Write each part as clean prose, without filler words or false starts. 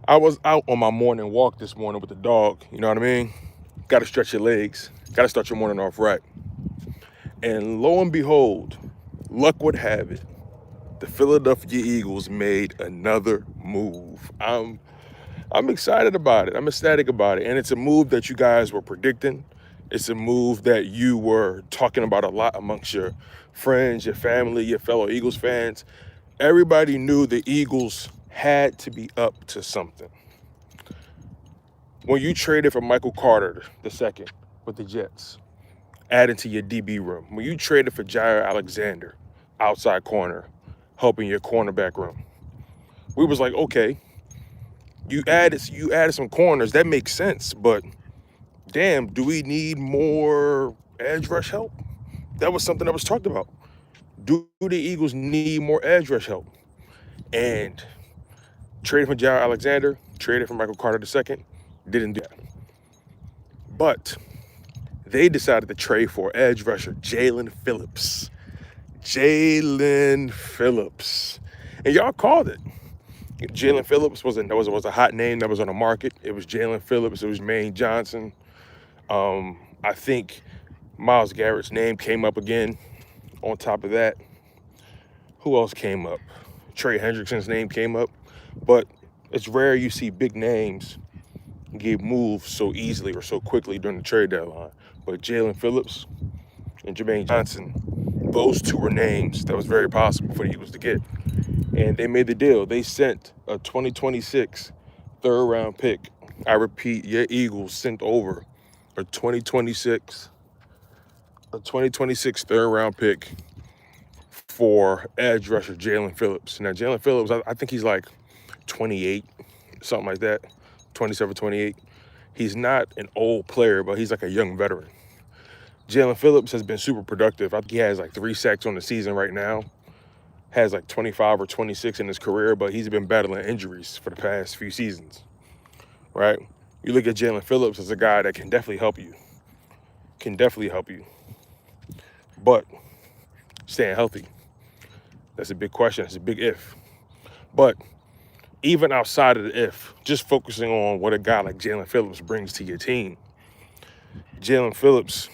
I was out on my morning walk this morning with the dog. You know what I mean? Got to stretch your legs. Got to start your morning off right. And lo and behold, luck would have it, the Philadelphia Eagles made another move. I'm excited about it. I'm ecstatic about it. And it's a move that you guys were predicting. It's a move that you were talking about a lot amongst your friends, your family, your fellow Eagles fans. Everybody knew the Eagles had to be up to something. When you traded for Michael Carter the second with the Jets, adding to your DB room. When you traded for Jair Alexander, outside corner, helping your cornerback room. We was like, okay, you added some corners. That makes sense, but damn, do we need more edge rush help? That was something that was talked about. Do the Eagles need more edge rush help? And traded for Jair Alexander, traded for Michael Carter II, didn't do that. But they decided to trade for edge rusher Jaelan Phillips. Jaelan Phillips. And y'all called it. Jaelan Phillips was a hot name that was on the market. It was Jaelan Phillips. It was Maine Johnson. I think Myles Garrett's name came up again. On top of that, who else came up? Trey Hendrickson's name came up. But it's rare you see big names get moved so easily or so quickly during the trade deadline. But Jaelan Phillips and Jermaine Johnson, those two were names that was very possible for the Eagles to get. And they made the deal. They sent a 2026 third-round pick. I repeat, your Eagles sent over a 2026 third-round pick for edge rusher Jaelan Phillips. Now, Jaelan Phillips, I think he's like 28, something like that, 27, 28. He's not an old player, but he's like a young veteran. Jaelan Phillips has been super productive. I think he has like 3 sacks on the season right now. Has like 25 or 26 in his career, but he's been battling injuries for the past few seasons, right? You look at Jaelan Phillips as a guy that can definitely help you, but staying healthy, that's a big question. That's a big if. But even outside of the if, just focusing on what a guy like Jaelan Phillips brings to your team. Jaelan Phillips,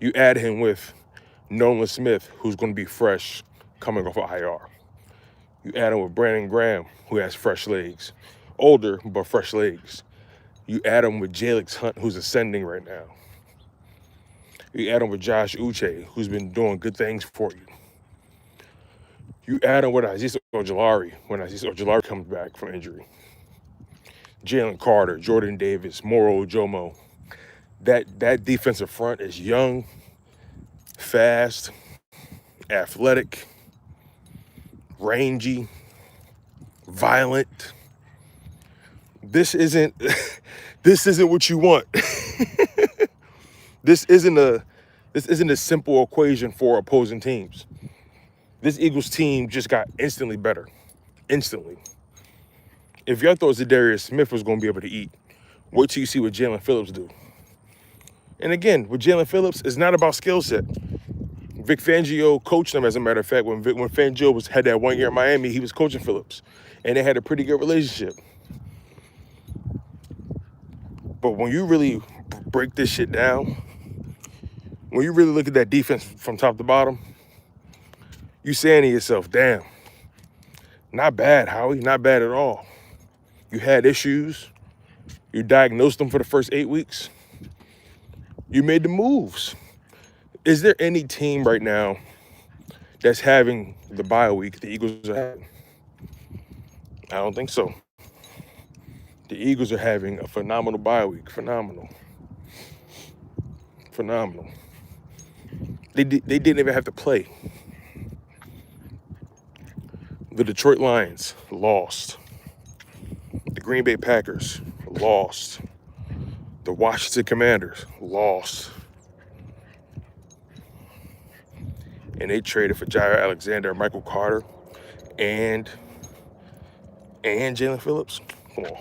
you add him with Nolan Smith, who's going to be fresh coming off of IR. You add him with Brandon Graham, who has fresh legs. Older, but fresh legs. You add him with Jalix Hunt, who's ascending right now. You add him with Josh Uche, who's been doing good things for you. You add him with Aziz Ojulari when Aziz Ojulari comes back from injury. Jalen Carter, Jordan Davis, Moro Ojomo. That defensive front is young, fast, athletic, rangy, violent. This isn't what you want. This isn't a simple equation for opposing teams. This Eagles team just got instantly better. Instantly. If y'all thought Zadarius Smith was going to be able to eat, wait till you see what Jaelan Phillips do. And again, with Jaelan Phillips, it's not about skill set. Vic Fangio coached him, as a matter of fact. When Fangio had that 1 year in Miami, he was coaching Phillips. And they had a pretty good relationship. But when you really break this shit down, when you really look at that defense from top to bottom, you saying to yourself, damn, not bad, Howie, not bad at all. You had issues. You diagnosed them for the first 8 weeks. You made the moves. Is there any team right now that's having the bye week the Eagles are having? I don't think so. The Eagles are having a phenomenal bye week. Phenomenal. They didn't even have to play. The Detroit Lions lost. The Green Bay Packers lost. The Washington Commanders lost. And they traded for Jair Alexander, Michael Carter, and Jaelan Phillips. Come on.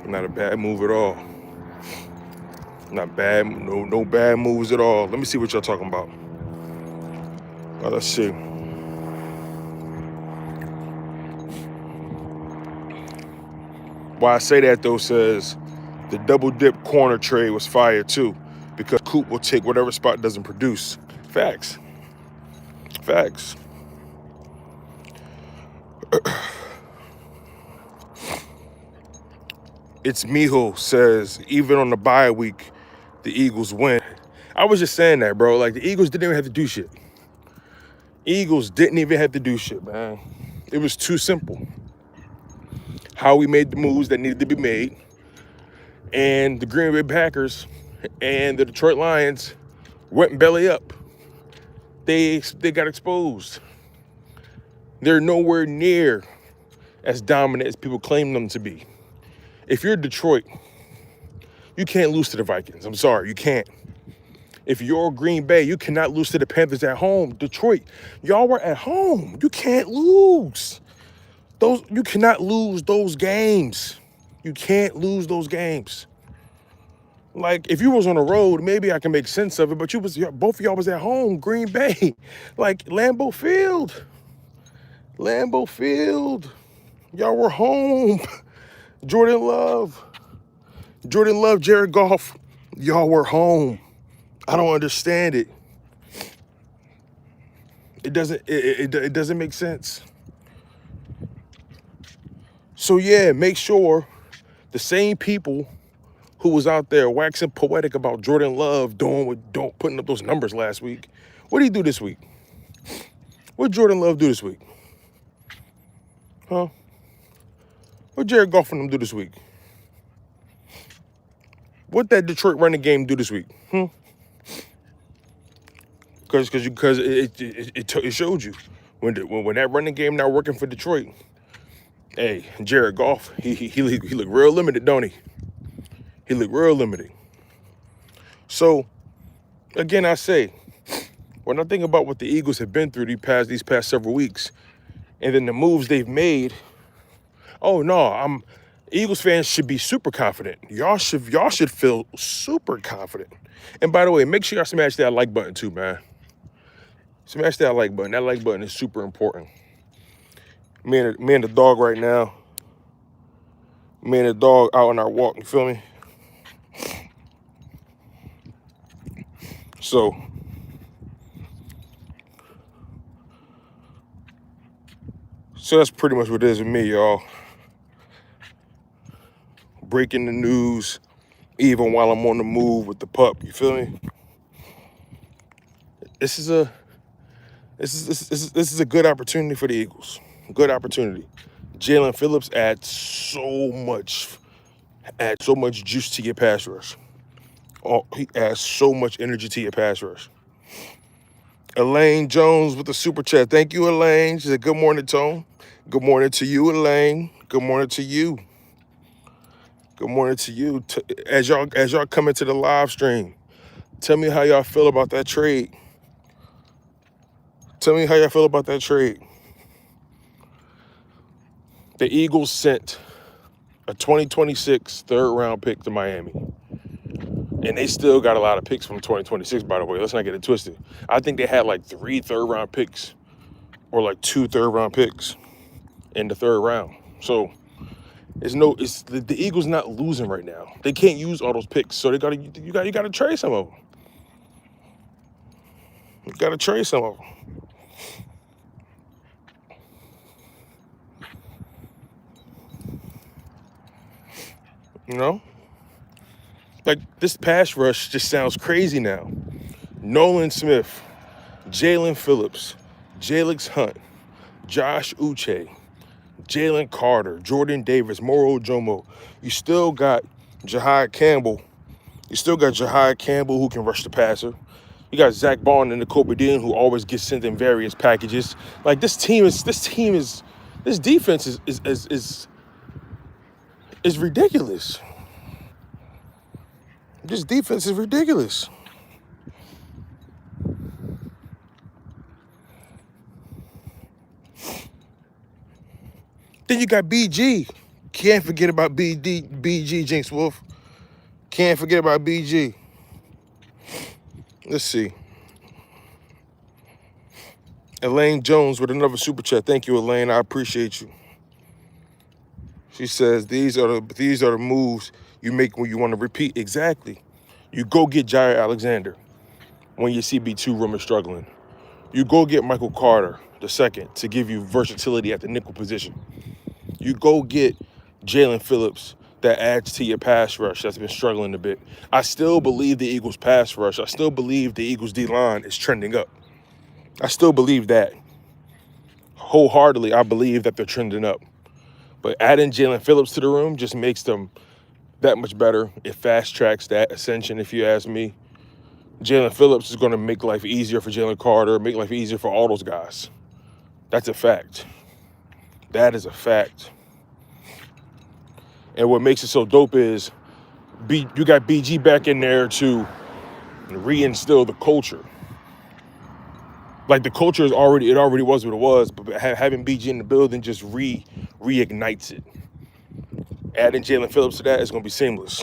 Not a bad move at all. Not bad, no bad moves at all. Let me see what y'all talking about. Let's see. Why I say that though says the double dip corner trade was fire too, because Coop will take whatever spot doesn't produce. Facts. Facts. It's Mijo says, even on the bye week, the Eagles win. I was just saying that, bro. Like, the Eagles didn't even have to do shit. Eagles didn't even have to do shit, man. It was too simple. Howie made the moves that needed to be made, and the Green Bay Packers and the Detroit Lions went belly up. They got exposed. They're nowhere near as dominant as people claim them to be. If you're Detroit, you can't lose to the Vikings. I'm sorry, you can't. If you're Green Bay, you cannot lose to the Panthers at home. Detroit, y'all were at home. You can't lose. You cannot lose those games. You can't lose those games. Like, if you was on the road, maybe I can make sense of it, but both of y'all was at home, Green Bay. Like, Lambeau Field. Lambeau Field. Y'all were home. Jordan Love, Jared Goff, y'all were home. I don't understand it. It doesn't make sense. So yeah, make sure the same people who was out there waxing poetic about Jordan Love putting up those numbers last week, what did he do this week? What did Jordan Love do this week? Huh? What Jared Goff and them do this week? What that Detroit running game do this week? Because it showed you when that running game not working for Detroit. Hey, Jared Goff, he look real limited, don't he? He look real limited. So again, I say, when I think about what the Eagles have been through these past several weeks, and then the moves they've made, oh no, Eagles fans should be super confident. Y'all should feel super confident. And by the way, make sure y'all smash that like button too, man. Smash that like button. That like button is super important. Me and the dog right now. Me and the dog out on our walk, you feel me? So that's pretty much what it is with me, y'all. Breaking the news, even while I'm on the move with the pup, you feel me? This is a good opportunity for the Eagles. Good opportunity. Jaelan Phillips adds so much juice to your pass rush. Oh, he adds so much energy to your pass rush. Elaine Jones with the super chat. Thank you, Elaine. She said, good morning, Tone. Good morning to you, Elaine. Good morning to you. Good morning to you. As y'all come into the live stream, tell me how y'all feel about that trade. Tell me how y'all feel about that trade. The Eagles sent a 2026 third-round pick to Miami. And they still got a lot of picks from 2026, by the way. Let's not get it twisted. I think they had like 3 third-round picks or like 2 third-round picks in the third round. So the Eagles not losing right now. They can't use all those picks, so you gotta trade some of them. You gotta trade some of them. You know? Like, this pass rush just sounds crazy now. Nolan Smith, Jaelan Phillips, Jalix Hunt, Josh Uche, Jalen Carter, Jordan Davis, Moro Jomo. You still got Jihaad Campbell. You still got Jihaad Campbell who can rush the passer. You got Zack Baun and Nicole Bedin who always gets sent in various packages. Like, this defense is ridiculous. This defense is ridiculous. Then you got BG Can't forget about BG, Jinx Wolf. Can't forget about BG. Let's see. Elaine Jones with another super chat. Thank you, Elaine. I appreciate you. She says, these are the moves you make when you want to repeat. Exactly. You go get Jair Alexander when your CB2 room is struggling. You go get Michael Carter II to give you versatility at the nickel position. You go get Jaelan Phillips that adds to your pass rush that's been struggling a bit. I still believe the Eagles pass rush. I still believe the Eagles D-line is trending up. I still believe that. Wholeheartedly, I believe that they're trending up. But adding Jaelan Phillips to the room just makes them that much better. It fast tracks that ascension, if you ask me. Jaelan Phillips is going to make life easier for Jalen Carter, make life easier for all those guys. That's a fact. That is a fact. And what makes it so dope is you got BG back in there to reinstill the culture. Like the culture is already was what it was, but having BG in the building just reignites it. Adding Jaelan Phillips to that is going to be seamless.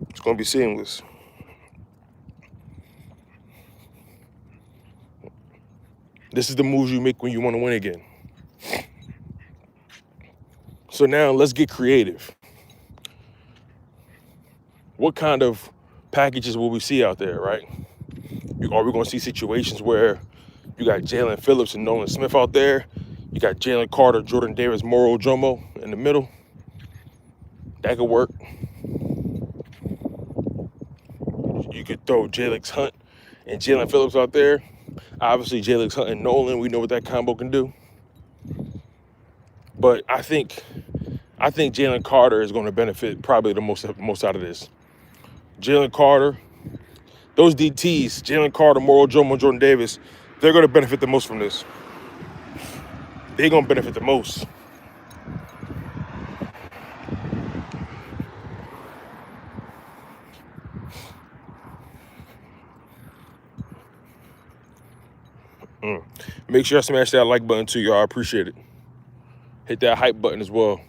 It's going to be seamless. This is the moves you make when you want to win again. So now let's get creative. What kind of packages will we see out there, right? Are we going to see situations where you got Jaelan Phillips and Nolan Smith out there? You got Jalen Carter, Jordan Davis, Moro Jomo in the middle? That could work. You could throw Jalen Hunt and Jaelan Phillips out there. Obviously, Jalen Hunt and Nolan, we know what that combo can do. But I think Jalen Carter is going to benefit probably the most out of this. Jalen Carter, those DTs, Jalen Carter, Moro Jomo, Jordan Davis, they're going to benefit the most from this. They're going to benefit the most. Make sure I smash that like button too, y'all. I appreciate it. Hit that hype button as well.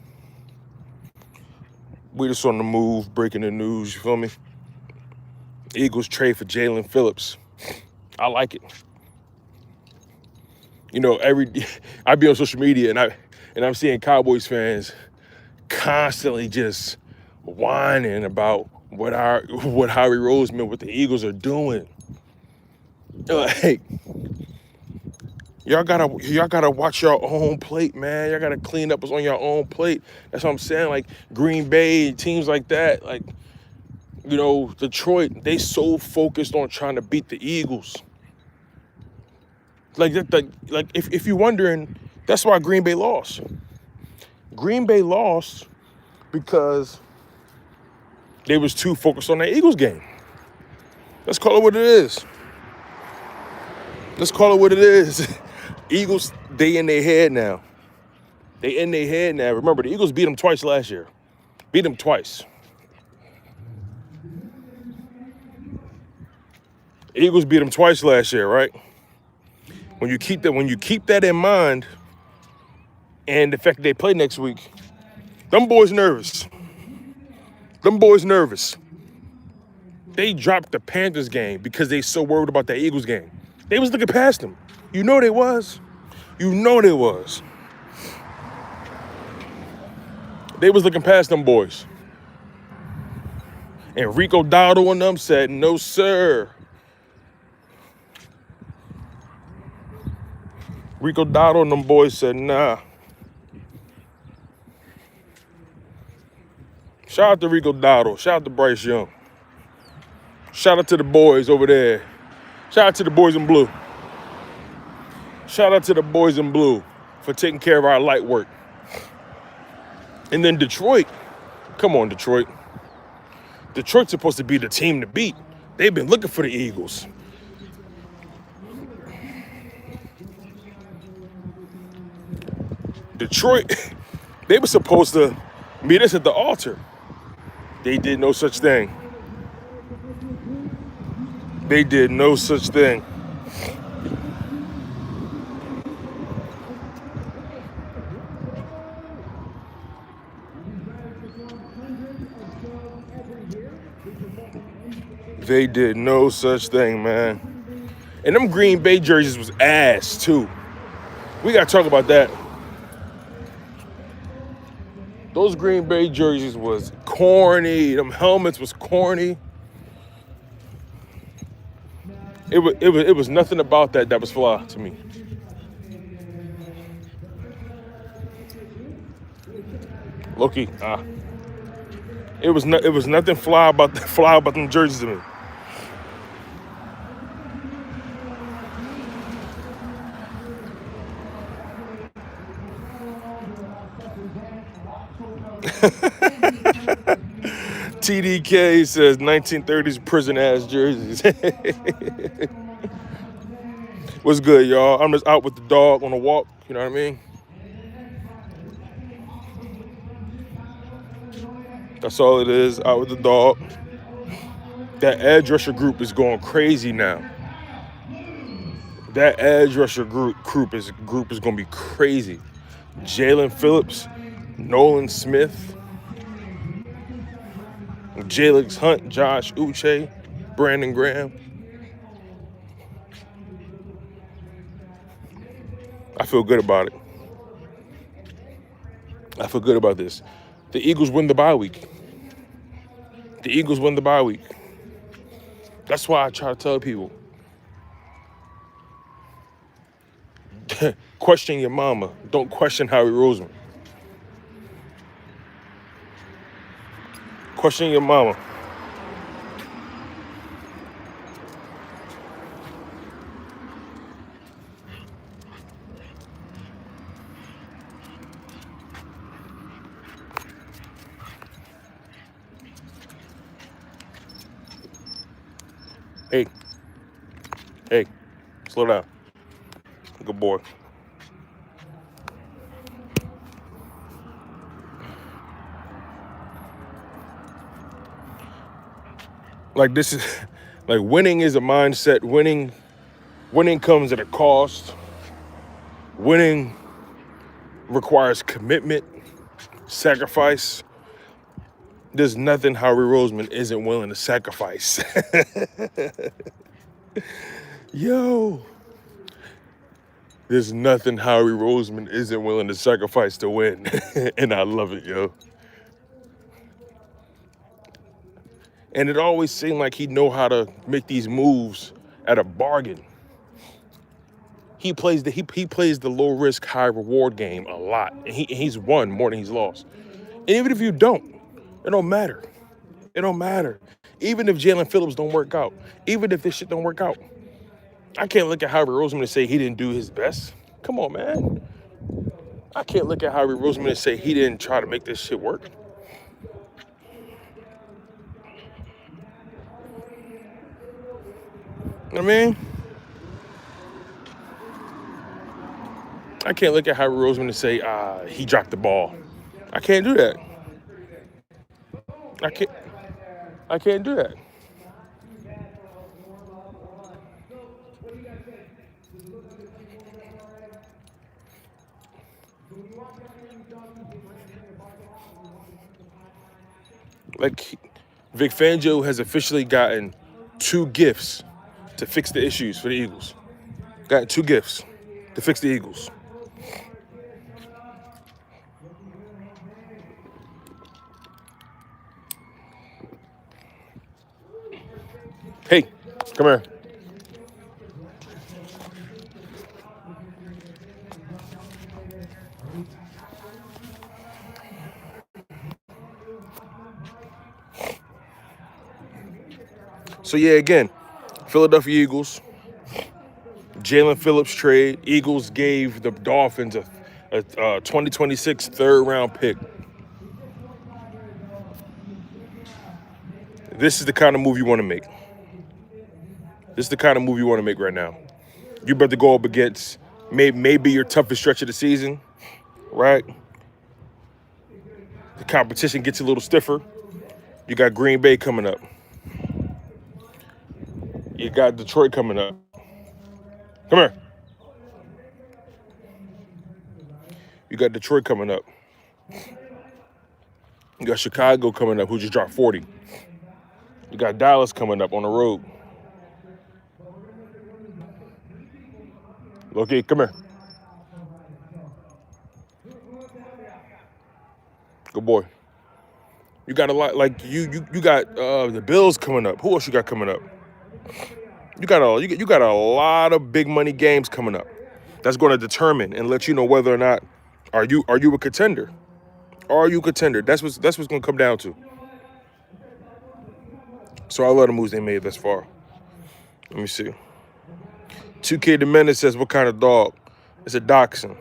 We just on the move, breaking the news, you feel me? Eagles trade for Jaelan Phillips. I like it. You know, I be on social media and I'm seeing Cowboys fans constantly just whining about what Howie Roseman, what the Eagles are doing. Like, y'all gotta watch your own plate, man. Y'all gotta clean up what's on your own plate. That's what I'm saying. Like Green Bay, teams like that, like, you know, Detroit, they so focused on trying to beat the Eagles. Like if you're wondering, that's why Green Bay lost. Green Bay lost because they was too focused on that Eagles game. Let's call it what it is. Let's call it what it is. Eagles, they in their head now. They in their head now. Remember, the Eagles beat them twice last year. Beat them twice. Eagles beat them twice last year, right? When you keep that in mind, and the fact that they play next week, them boys nervous. Them boys nervous. They dropped the Panthers game because they so worried about that Eagles game. They was looking past them. You know they was. You know they was. They was looking past them boys. And Rico Dowdle and them said, no, sir. Rico Dowdle and them boys said, nah. Shout out to Rico Dowdle. Shout out to Bryce Young. Shout out to the boys over there. Shout out to the boys in blue. Shout out to the boys in blue for taking care of our light work. And then Detroit. Come on, Detroit. Detroit's supposed to be the team to beat. They've been looking for the Eagles. Detroit, they were supposed to meet us at the altar. They did no such thing. They did no such thing. They did no such thing, man. And them Green Bay jerseys was ass, too. We got to talk about that. Those Green Bay jerseys was corny. Them helmets was corny. It was nothing about that was fly to me. Low-key, it was nothing fly about them jerseys to me. TDK says 1930s prison ass jerseys. What's good, y'all? I'm just out with the dog on a walk. You know what I mean? That's all it is. Out with the dog. That edge rusher group is going crazy now. That edge rusher group is going to be crazy. Jaelan Phillips, Nolan Smith, Jalen Hunt, Josh Uche, Brandon Graham. I feel good about it. I feel good about this. The Eagles win the bye week. The Eagles win the bye week. That's why I try to tell people, question your mama. Don't question Howie Roseman. Question your mama. Hey, slow down. Good boy. Like this is, like winning is a mindset. Winning comes at a cost. Winning requires commitment, sacrifice. There's nothing Howie Roseman isn't willing to sacrifice. Yo. There's nothing Howie Roseman isn't willing to sacrifice to win. And I love it, yo. And it always seemed like he know how to make these moves at a bargain. He plays the low risk, high reward game a lot. And he's won more than he's lost. And even if you don't, it don't matter. It don't matter. Even if Jaelan Phillips don't work out, even if this shit don't work out, I can't look at Howie Roseman and say he didn't do his best. Come on, man. I can't look at Howie Roseman and say he didn't try to make this shit work. You know what I mean? I can't look at Howie Roseman and say, he dropped the ball. I can't do that. I can't do that. Like, Vic Fangio has officially gotten 2 gifts to fix the issues for the Eagles. Got 2 gifts to fix the Eagles. Hey, come here. So yeah, again, Philadelphia Eagles, Jaelan Phillips trade. Eagles gave the Dolphins a 2026 third-round pick. This is the kind of move you want to make. This is the kind of move you want to make right now. You better go up against maybe your toughest stretch of the season, right? The competition gets a little stiffer. You got Green Bay coming up. You got Detroit coming up. Come here. You got Detroit coming up. You got Chicago coming up, who just dropped 40. You got Dallas coming up on the road. Okay, come here. Good boy. You got a lot, like you got the Bills coming up. Who else you got coming up? You got a lot of big money games coming up. That's going to determine and let you know whether or not are you a contender? Are you a contender? That's what's going to come down to. So I love the moves they made thus far. Let me see. 2K Demented says, what kind of dog? It's a dachshund.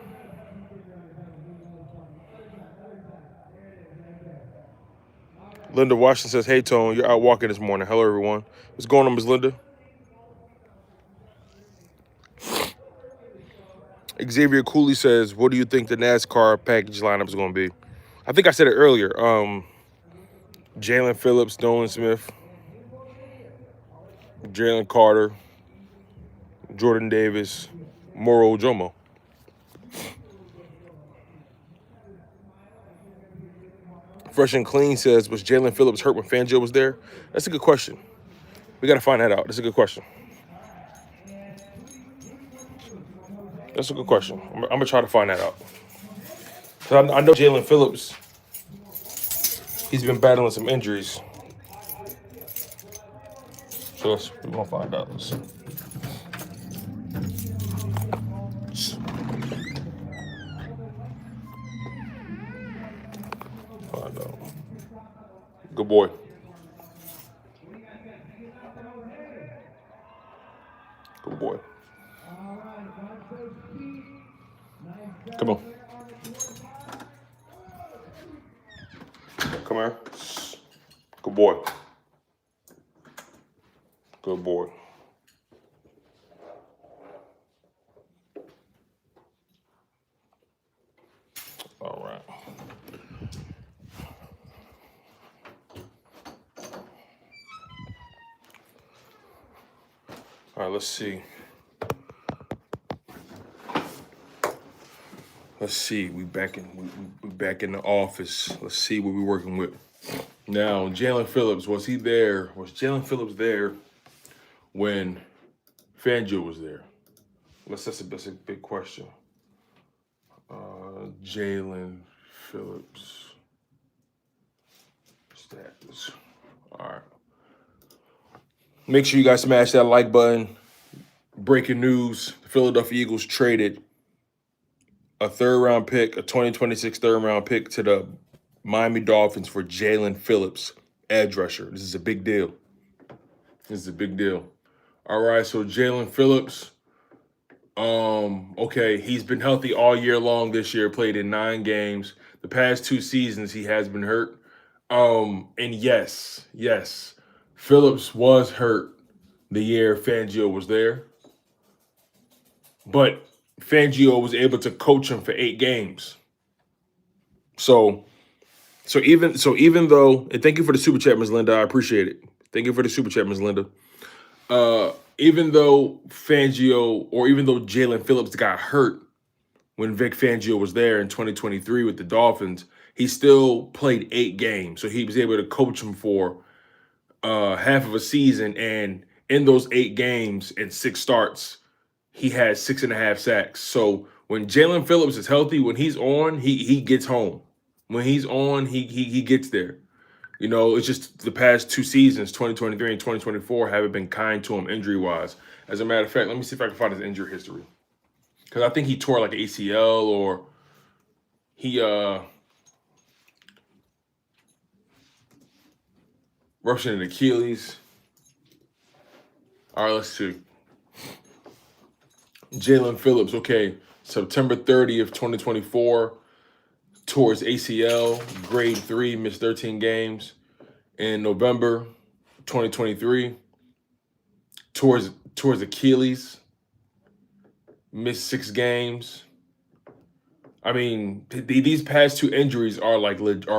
Linda Washington says, hey, Tone, you're out walking this morning. Hello, everyone. What's going on, Ms. Linda? Xavier Cooley says, what do you think the NASCAR package lineup is going to be? I think I said it earlier. Jaelan Phillips, Nolan Smith, Jalen Carter, Jordan Davis, Moro Jomo. Fresh and Clean says, was Jaelan Phillips hurt when Fangio was there? That's a good question. We got to find that out. That's a good question. That's a good question. I'm going to try to find that out. I know Jaelan Phillips, he's been battling some injuries. So we're going to find out. Let's see. Find out. Good boy. Good boy. Come on. Come here. Good boy. Good boy. All right. All right, let's see. Let's see. We back in the office. Let's see what we're working with. Now, Jaelan Phillips, was he there? Was Jaelan Phillips there when Fangio was there? That's a big question. Jaelan Phillips status. All right. Make sure you guys smash that like button. Breaking news: the Philadelphia Eagles traded a third-round pick, a 2026 third-round pick to the Miami Dolphins for Jaelan Phillips, edge rusher. This is a big deal. This is a big deal. All right, so Jaelan Phillips, okay, he's been healthy all year long this year, played in 9 games. The past 2 seasons, he has been hurt. And yes, Phillips was hurt the year Fangio was there. But Fangio was able to coach him for 8 games. So even though, and thank you for the super chat, Ms. Linda, I appreciate it. Thank you for the super chat, Ms. Linda. Even though Jaelan Phillips got hurt when Vic Fangio was there in 2023 with the Dolphins, he still played 8 games. So he was able to coach him for half of a season. And in those 8 games and 6 starts, he had 6.5 sacks. So when Jaelan Phillips is healthy, when he's on, he gets home. When he's on, he gets there. You know, it's just the past 2 seasons, 2023 and 2024, haven't been kind to him injury-wise. As a matter of fact, let me see if I can find his injury history. Because I think he tore like an ACL or he ruptured an Achilles. All right, let's see. Jaelan Phillips, okay, September 30th, 2024, tore his ACL, grade 3, missed 13 games. In November 2023, tore his Achilles, missed 6 games. I mean, these past 2 injuries are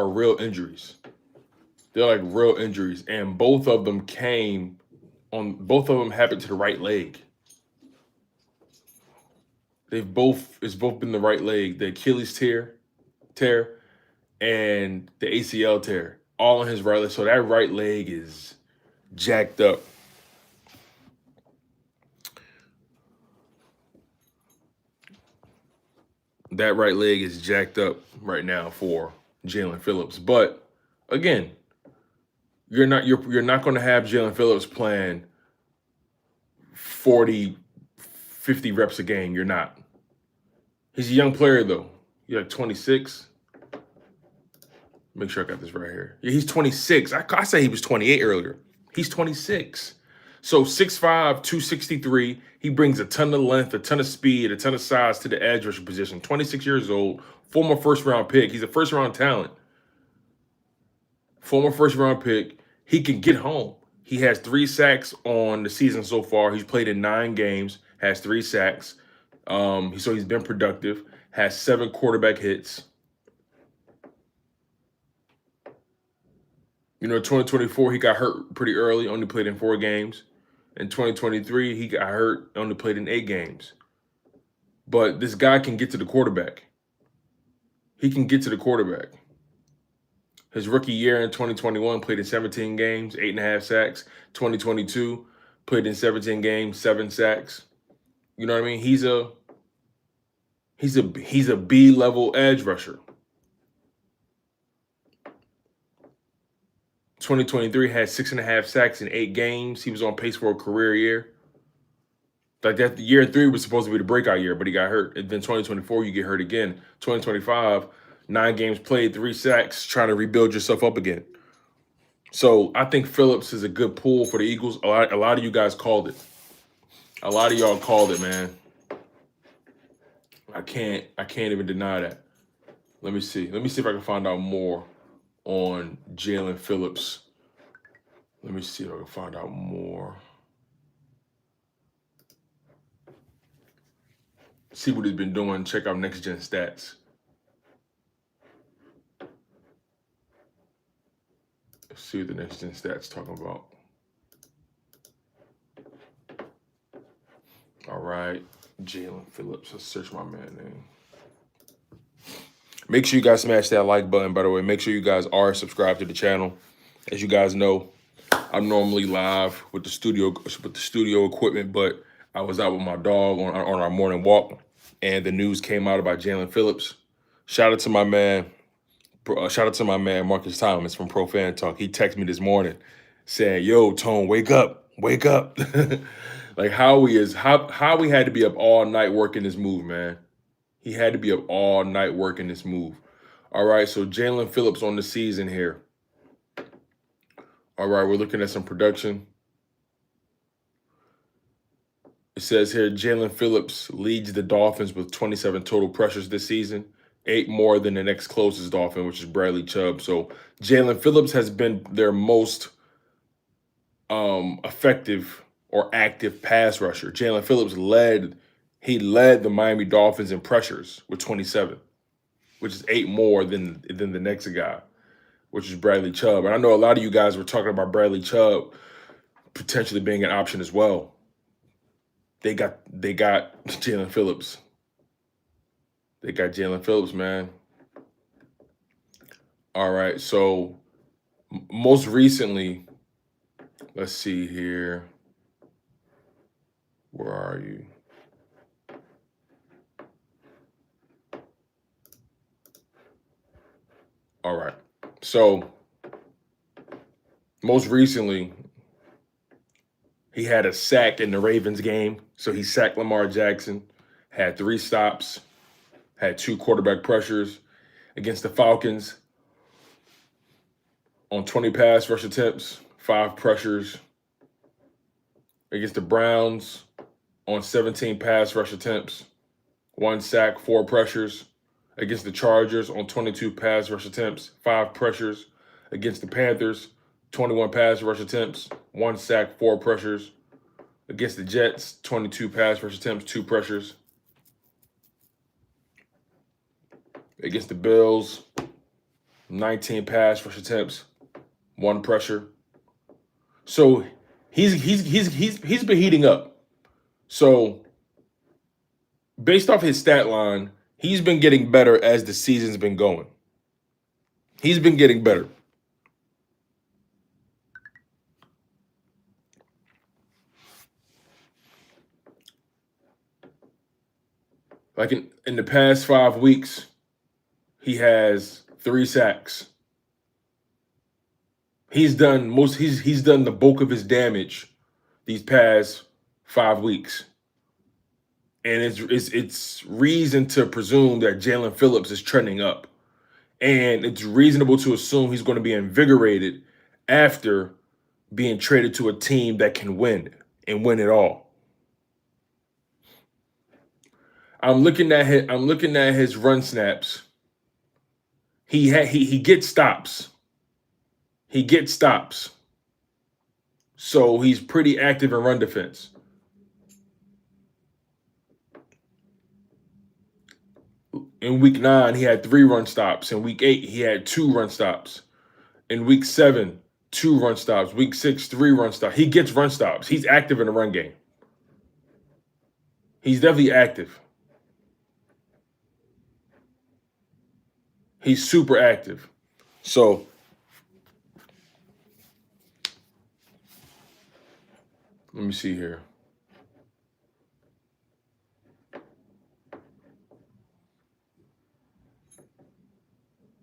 real injuries. They're like real injuries, and both of them happened to the right leg. It's both been the right leg, the Achilles tear, and the ACL tear, all on his right leg. So that right leg is jacked up. That right leg is jacked up right now for Jaelan Phillips. But again, you're not going to have Jaelan Phillips playing 40, 50 reps a game. You're not. He's a young player though. You're like 26. Make sure I got this right here. Yeah, he's 26. I said he was 28 earlier. He's 26. So 6'5", 263. He brings a ton of length, a ton of speed, a ton of size to the edge rusher position. 26 years old, former first-round pick. He's a first-round talent. Former first-round pick. He can get home. He has 3 sacks on the season so far. He's played in 9 games, has 3 sacks. So he's been productive, has 7 quarterback hits. 2024, he got hurt pretty early, only played in 4 games. In 2023, he got hurt, only played in 8 games. But this guy can get to the quarterback. He can get to the quarterback. His rookie year in 2021, played in 17 games, 8.5 sacks. 2022, played in 17 games, 7 sacks. You know what I mean? He's a B-level edge rusher. 2023 had 6.5 sacks in 8 games. He was on pace for a career year. Like that, year 3 was supposed to be the breakout year, but he got hurt. And then 2024, you get hurt again. 2025, 9 games played, 3 sacks, trying to rebuild yourself up again. So I think Phillips is a good pull for the Eagles. A lot of you guys called it. A lot of y'all called it, man. I can't even deny that. Let me see. Let me see if I can find out more on Jaelan Phillips. Let me see if I can find out more. See what he's been doing. Check out Next Gen Stats. Let's see what the Next Gen Stats talking about. All right, Jaelan Phillips. Let's search my man name. Make sure you guys smash that like button, by the way. Make sure you guys are subscribed to the channel. As you guys know, I'm normally live with the studio equipment, but I was out with my dog on our morning walk, and the news came out about Jaelan Phillips. Shout out to my man Marcus Thomas from Pro Fan Talk. He texted me this morning saying, "Yo, Tone, wake up, wake up." Like Howie had to be up all night working this move, man. He had to be up all night working this move. All right, so Jaelan Phillips on the season here. All right, we're looking at some production. It says here, Jaelan Phillips leads the Dolphins with 27 total pressures this season, 8 more than the next closest Dolphin, which is Bradley Chubb. So Jaelan Phillips has been their most effective or active pass rusher. Jaelan Phillips led the Miami Dolphins in pressures with 27, which is 8 more than the next guy, which is Bradley Chubb. And I know a lot of you guys were talking about Bradley Chubb potentially being an option as well. They got Jaelan Phillips. They got Jaelan Phillips, man. All right, so most recently, let's see here. Where are you? All right. So most recently, he had a sack in the Ravens game. So he sacked Lamar Jackson, had 3 stops, had 2 quarterback pressures against the Falcons on 20 pass rush attempts, 5 pressures. Against the Browns on 17 pass rush attempts, 1 sack, 4 pressures. Against the Chargers on 22 pass rush attempts, 5 pressures. Against the Panthers, 21 pass rush attempts, 1 sack, 4 pressures. Against the Jets, 22 pass rush attempts, 2 pressures. Against the Bills, 19 pass rush attempts, 1 pressure. So he's been heating up. So based off his stat line, he's been getting better as the season's been going. He's been getting better. Like in the past 5 weeks, he has 3 sacks. He's done the bulk of his damage these past 5 weeks. And it's reason to presume that Jaelan Phillips is trending up. And it's reasonable to assume he's going to be invigorated after being traded to a team that can win and win it all. I'm looking at his run snaps. He gets stops. He gets stops. So he's pretty active in run defense. In week 9, he had 3 run stops. In week 8, he had 2 run stops. In week 7, 2 run stops. Week 6, 3 run stops. He gets run stops. He's active in the run game. He's definitely active. He's super active. So let me see here.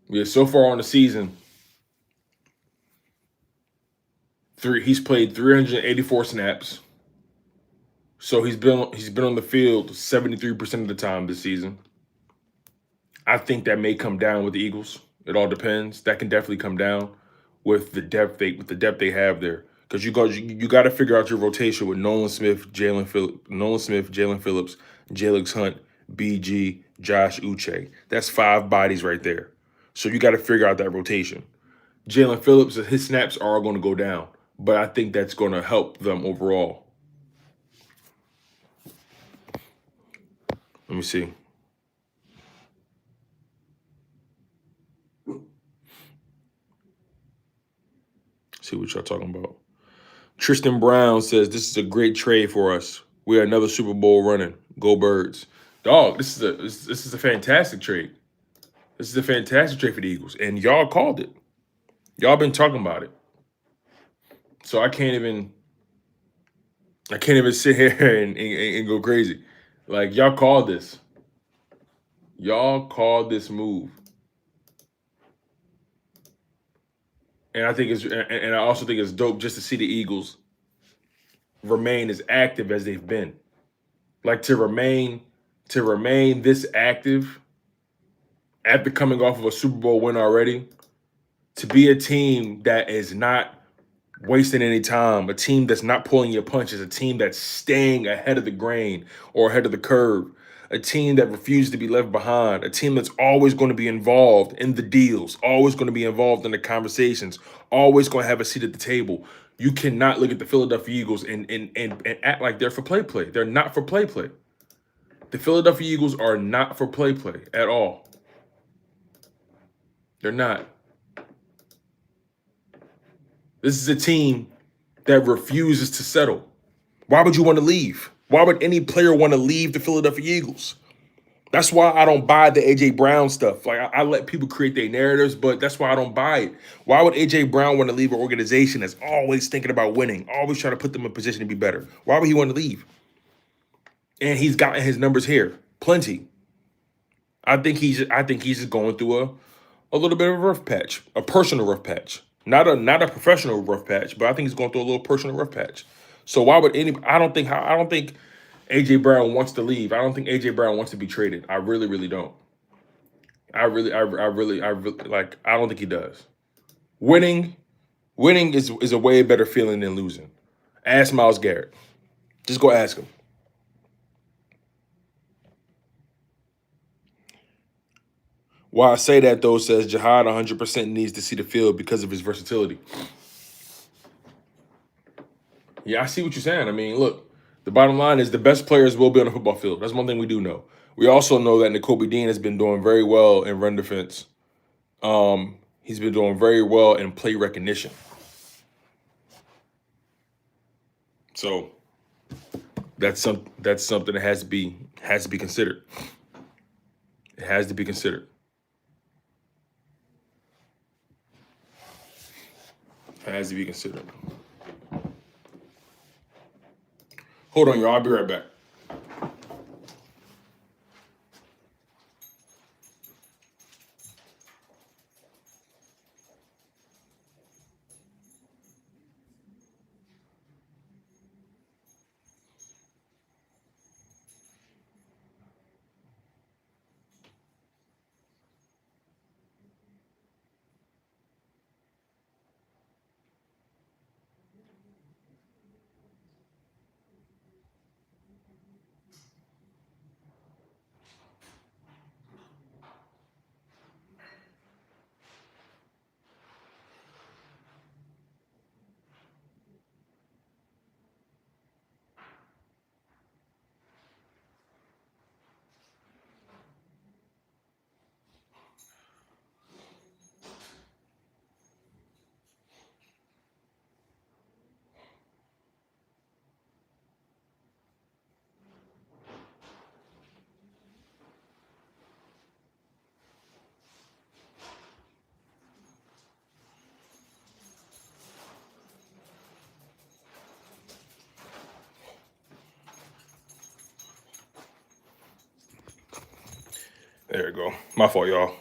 Yeah, so far on the season, he's played 384 snaps. So he's been on the field 73% of the time this season. I think that may come down with the Eagles. It all depends. That can definitely come down with the depth they have there. Because you got to figure out your rotation with Nolan Smith, Jaelan Phillips, Jalen Hunt, BG, Josh Uche. That's 5 bodies right there. So you got to figure out that rotation. Jaelan Phillips, his snaps are going to go down, but I think that's going to help them overall. Let me see. See what y'all talking about. Tristan Brown says this is a great trade for us. We are another Super Bowl running. Go Birds. Dog, this is a fantastic trade. This is a fantastic trade for the Eagles. And y'all called it. Y'all been talking about it. So I can't even sit here and go crazy. Like, y'all called this. Y'all called this move. And I also think it's dope just to see the Eagles remain as active as they've been. Like, to remain this active after coming off of a Super Bowl win already, to be a team that is not wasting any time, a team that's not pulling your punches, a team that's staying ahead of the grain or ahead of the curve, a team that refuses to be left behind, a team that's always going to be involved in the deals, always going to be involved in the conversations, always going to have a seat at the table. You cannot look at the Philadelphia Eagles and act like they're for play. They're not for play. The Philadelphia Eagles are not for play at all. They're not. This is a team that refuses to settle. Why would you want to leave? Why would any player want to leave the Philadelphia Eagles? That's why I don't buy the A.J. Brown stuff. Like, I let people create their narratives, but that's why I don't buy it. Why would A.J. Brown want to leave an organization that's always thinking about winning, always trying to put them in a position to be better? Why would he want to leave? And he's gotten his numbers here, plenty. I think he's just going through a little bit of a rough patch, a personal rough patch. Not a professional rough patch, but I think he's going through a little personal rough patch. So why would I don't think AJ Brown wants to leave. I don't think AJ Brown wants to be traded. I really don't. I don't think he does. Winning is a way better feeling than losing. Ask Myles Garrett. Just go ask him. Why I say that, though, says Jihaad 100% needs to see the field because of his versatility. Yeah, I see what you're saying. I mean, look, the bottom line is the best players will be on the football field. That's one thing we do know. We also know that Nakobe Dean has been doing very well in run defense. He's been doing very well in play recognition. So that's something that has to be considered. It has to be considered. It has to be considered. Hold on, y'all. I'll be right back. There you go. My fault, y'all.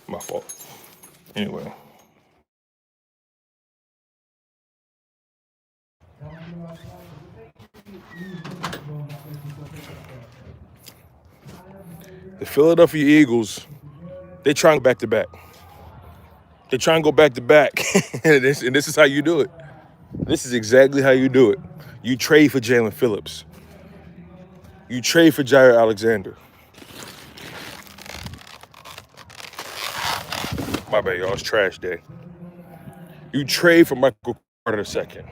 My fault. Anyway. The Philadelphia Eagles, they try and go back to back. They try and go back to back. And this is how you do it. This is exactly how you do it. You trade for Jaelan Phillips. You trade for Jair Alexander. My bad, y'all. It's trash day. You trade for Michael Carter II.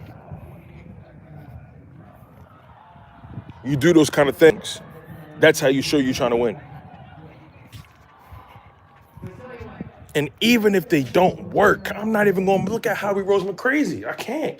You do those kind of things. That's how you show you're trying to win. And even if they don't work, I'm not even going to look at Howie Roseman crazy. I can't.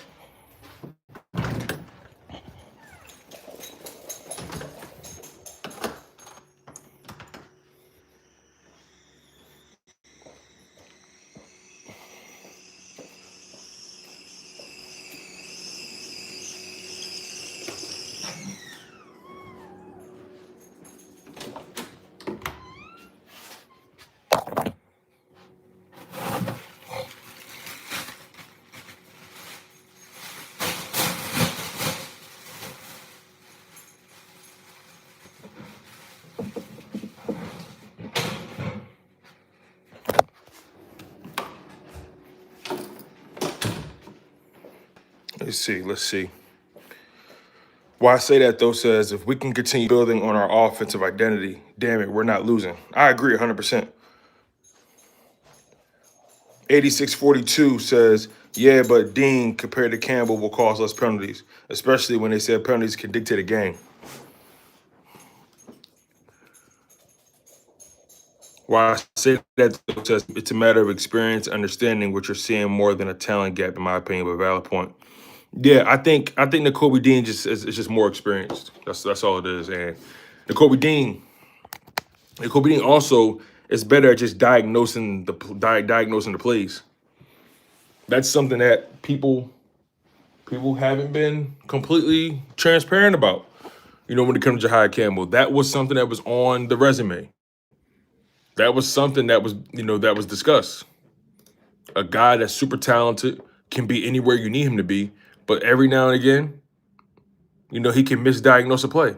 Let's see. Why I say that, though, says if we can continue building on our offensive identity, damn it, we're not losing. I agree 100%. 8642 says, yeah, but Dean compared to Campbell will cause less penalties, especially when they said penalties can dictate a game. Why I say that, though, says it's a matter of experience, understanding what you're seeing more than a talent gap, in my opinion, but a valid point. Yeah, I think Nakobe Dean is just more experienced. That's all it is. And Nakobe Dean also is better at just diagnosing the plays. That's something that people haven't been completely transparent about. You know, when it comes to Jihaad Campbell, that was something that was on the resume. That was something that was discussed. A guy that's super talented, can be anywhere you need him to be, but every now and again, he can misdiagnose a play.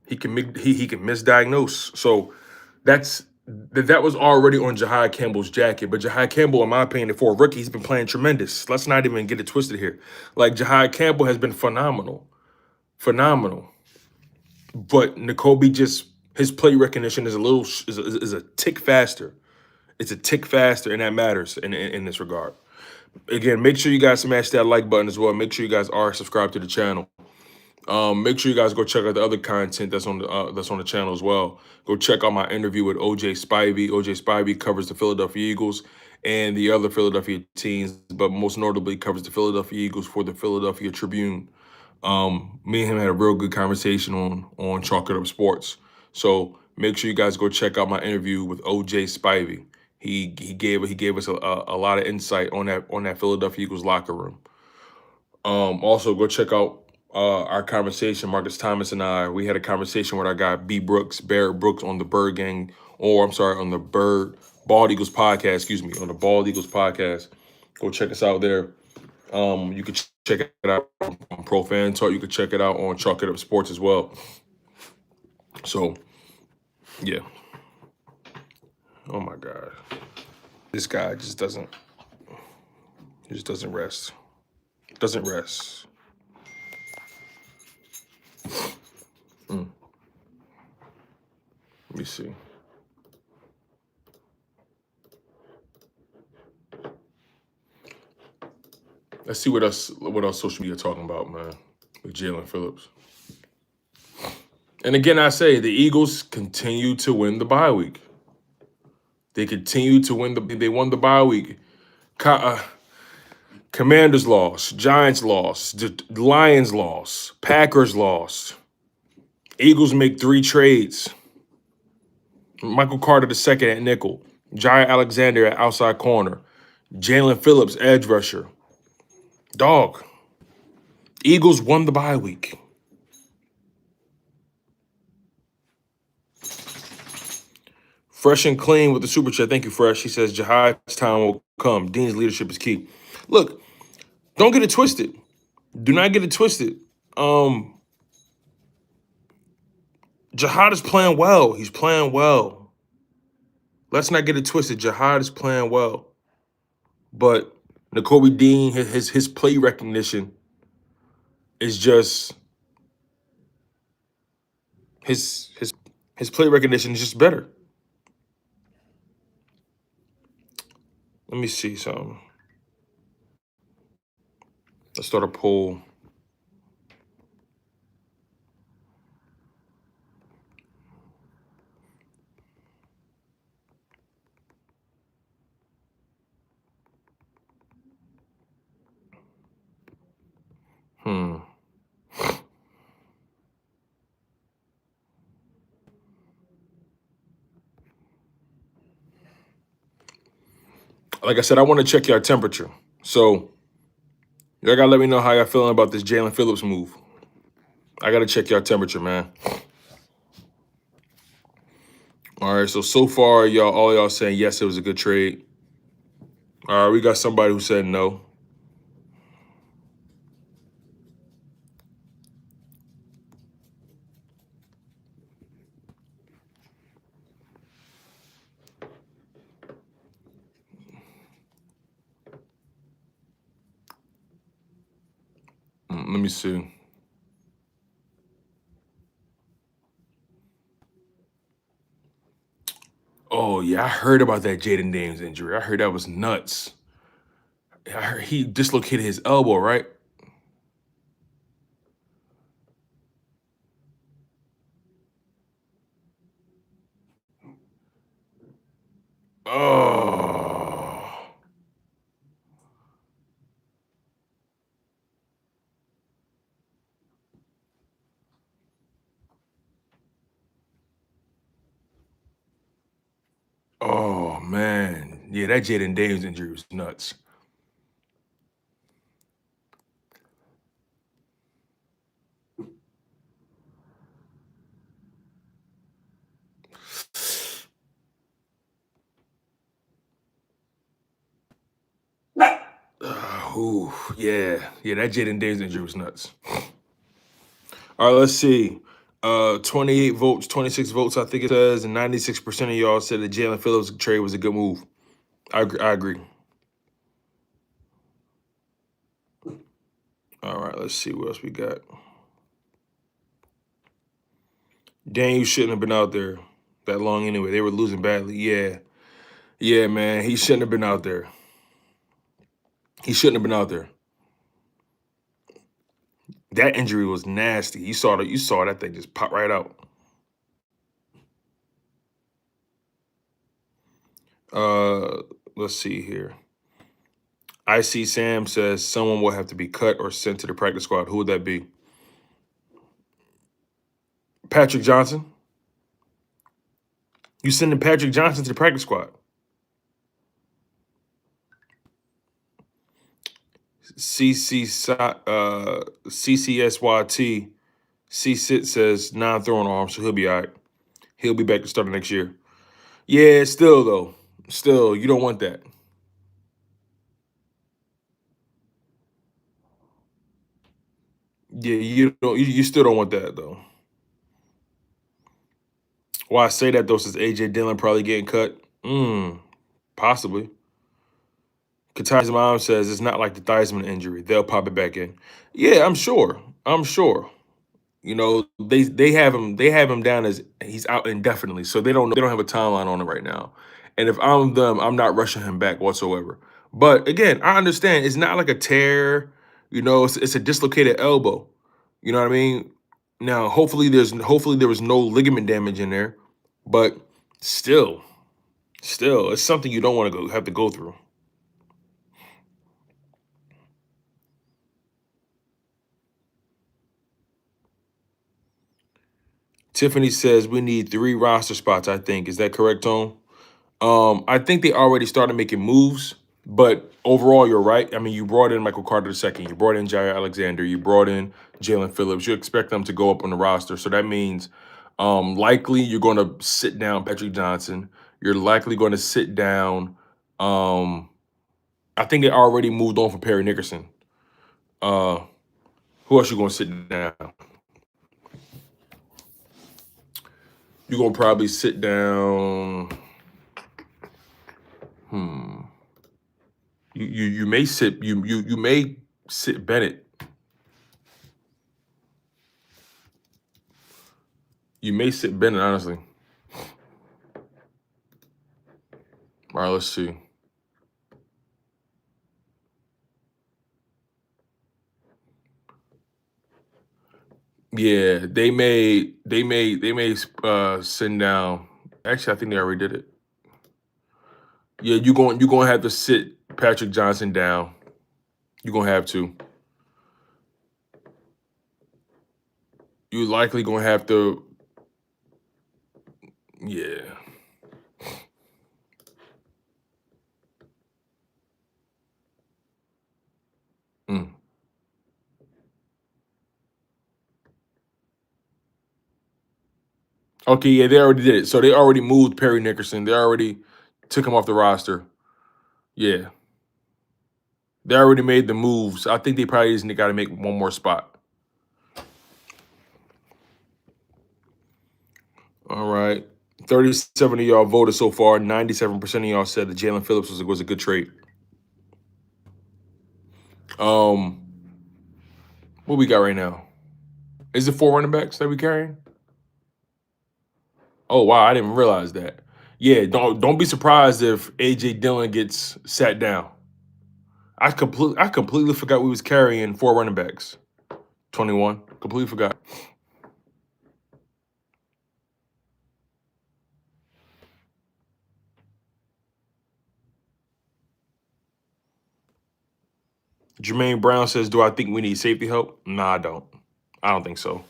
He can misdiagnose. So that was already on Jihaad Campbell's jacket. But Jihaad Campbell, in my opinion, for a rookie, he's been playing tremendous. Let's not even get it twisted here. Like, Jihaad Campbell has been phenomenal. But Nakobe, his play recognition is a tick faster. It's a tick faster, and that matters in this regard. Again, make sure you guys smash that like button as well. Make sure you guys are subscribed to the channel. Make sure you guys go check out the other content that's on the channel as well. Go check out my interview with OJ Spivey. OJ Spivey covers the Philadelphia Eagles and the other Philadelphia teams, but most notably covers the Philadelphia Eagles for the Philadelphia Tribune. Me and him had a real good conversation on Chalk It Up Sports. So make sure you guys go check out my interview with OJ Spivey. He gave us a lot of insight on that Philadelphia Eagles locker room. Also go check out our conversation. Marcus Thomas and we had a conversation with our guy Barrett Brooks on the Bird Gang, on the Bald Eagles podcast. On the Bald Eagles podcast. Go check us out there. You can check it out on Pro Fan Talk. You can check it out on Chalk It Up Sports as well. So, yeah. Oh my God, this guy just doesn't rest. Doesn't rest. Let me see. Let's see what else social media talking about, man, with Jaelan Phillips. And again, I say the Eagles continue to win the bye week. They continue to win they won the bye week. Commanders lost, Giants lost, the Lions lost, Packers lost. Eagles make 3 trades. Michael Carter II at nickel, Jair Alexander at outside corner, Jaelan Phillips edge rusher. Dog. Eagles won the bye week. Fresh and clean with the super chat. Thank you, Fresh. He says Jihaad's time will come. Dean's leadership is key. Look, don't get it twisted. Do not get it twisted. Jihaad is playing well. He's playing well. Let's not get it twisted. Jihaad is playing well. But Nakobe Dean, his play recognition is just his play recognition is just better. Let me see something. Let's start a poll. Like I said, I want to check your temperature. So y'all gotta let me know how y'all feeling about this Jaelan Phillips move. I gotta check your temperature, man. All right, so far, all y'all saying yes, it was a good trade. All right, we got somebody who said no. Let me see. Oh yeah, I heard about that Jaden Daniels injury. I heard that was nuts. I heard he dislocated his elbow, right? Oh. Oh man. Yeah, that Jaden Daniels injury was nuts. Ooh, yeah, that Jaden Daniels injury was nuts. All right, let's see. 28 votes, 26 votes, I think it says, and 96% of y'all said the Jaelan Phillips trade was a good move. I agree. All right, let's see what else we got. Dan, you shouldn't have been out there that long anyway. They were losing badly. Yeah, man. He shouldn't have been out there. He shouldn't have been out there. That injury was nasty. You saw that thing just pop right out. Let's see here. I see Sam says someone will have to be cut or sent to the practice squad. Who would that be? Patrick Johnson. You sending Patrick Johnson to the practice squad? CCSYT C-Sit says non-throwing arm, so he'll be all right. He'll be back to start next year. Yeah, still though. Still, you don't want that. Yeah, you still don't want that though. Why I say that though, since AJ Dillon probably getting cut? Possibly. Katai's mom says it's not like the Theismann injury. They'll pop it back in. Yeah, I'm sure. You know, they have him down as he's out indefinitely, so they don't have a timeline on it right now. And if I'm them, I'm not rushing him back whatsoever. But again, I understand it's not like a tear. You know, it's a dislocated elbow. You know what I mean? Now, hopefully there was no ligament damage in there, but still, it's something you don't want to have to go through. Tiffany says we need 3 roster spots, I think. Is that correct, Tone? I think they already started making moves, but overall, you're right. I mean, you brought in Michael Carter II, you brought in Jair Alexander, you brought in Jaelan Phillips. You expect them to go up on the roster, so that means likely you're going to sit down Patrick Johnson. You're likely going to sit down. I think they already moved on from Perry Nickerson. Who else you going to sit down? You're going to probably sit down. You may sit you may sit Bennett. You may sit Bennett, honestly. All right, let's see. Yeah, they may send down. Actually, I think they already did it. Yeah, you're gonna have to sit Patrick Johnson down. You're gonna have to. You're likely gonna have to. Yeah. Mm. Okay, yeah, they already did it. So they already moved Perry Nickerson. They already took him off the roster. Yeah. They already made the moves. I think they probably just got to make one more spot. All right. 37 of y'all voted so far. 97% of y'all said that Jaelan Phillips was a good trade. What we got right now? Is it 4 running backs that we carrying? Oh wow, I didn't realize that. Yeah, don't be surprised if AJ Dillon gets sat down. I completely forgot we was carrying 4 running backs. 21. Completely forgot. Jermaine Brown says, "Do I think we need safety help?" Nah, I don't. I don't think so.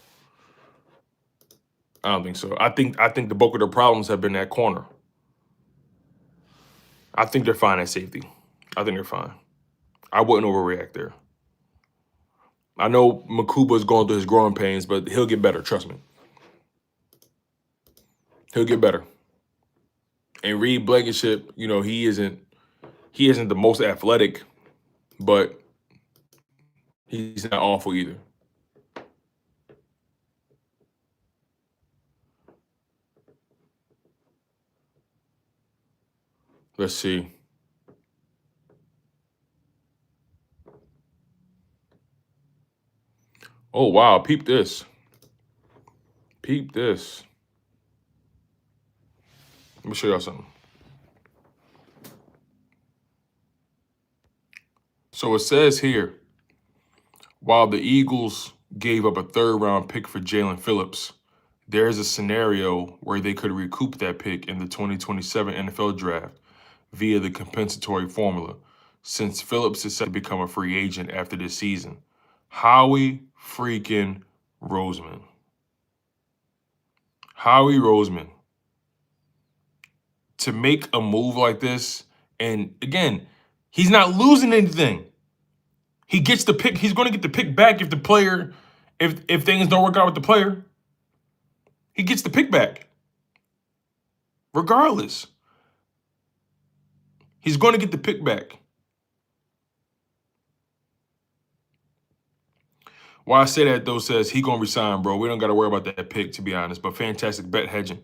I don't think so. I think the bulk of the problems have been at corner. I think they're fine at safety. I think they're fine. I wouldn't overreact there. I know Makuba is going through his growing pains, but he'll get better. Trust me. He'll get better. And Reed Blankenship, he isn't the most athletic, but he's not awful either. Let's see. Oh wow, peep this. Peep this. Let me show y'all something. So it says here, while the Eagles gave up a 3rd round pick for Jaelan Phillips, there's a scenario where they could recoup that pick in the 2027 NFL draft via the compensatory formula, since Phillips is set to become a free agent after this season. Howie freaking Roseman. Howie Roseman. To make a move like this, and again, he's not losing anything. He gets the pick. He's going to get the pick back if the player, if things don't work out with the player. He gets the pick back. Regardless. He's going to get the pick back. Why I say that, though, says he going to resign, bro. We don't got to worry about that pick, to be honest. But fantastic bet hedging.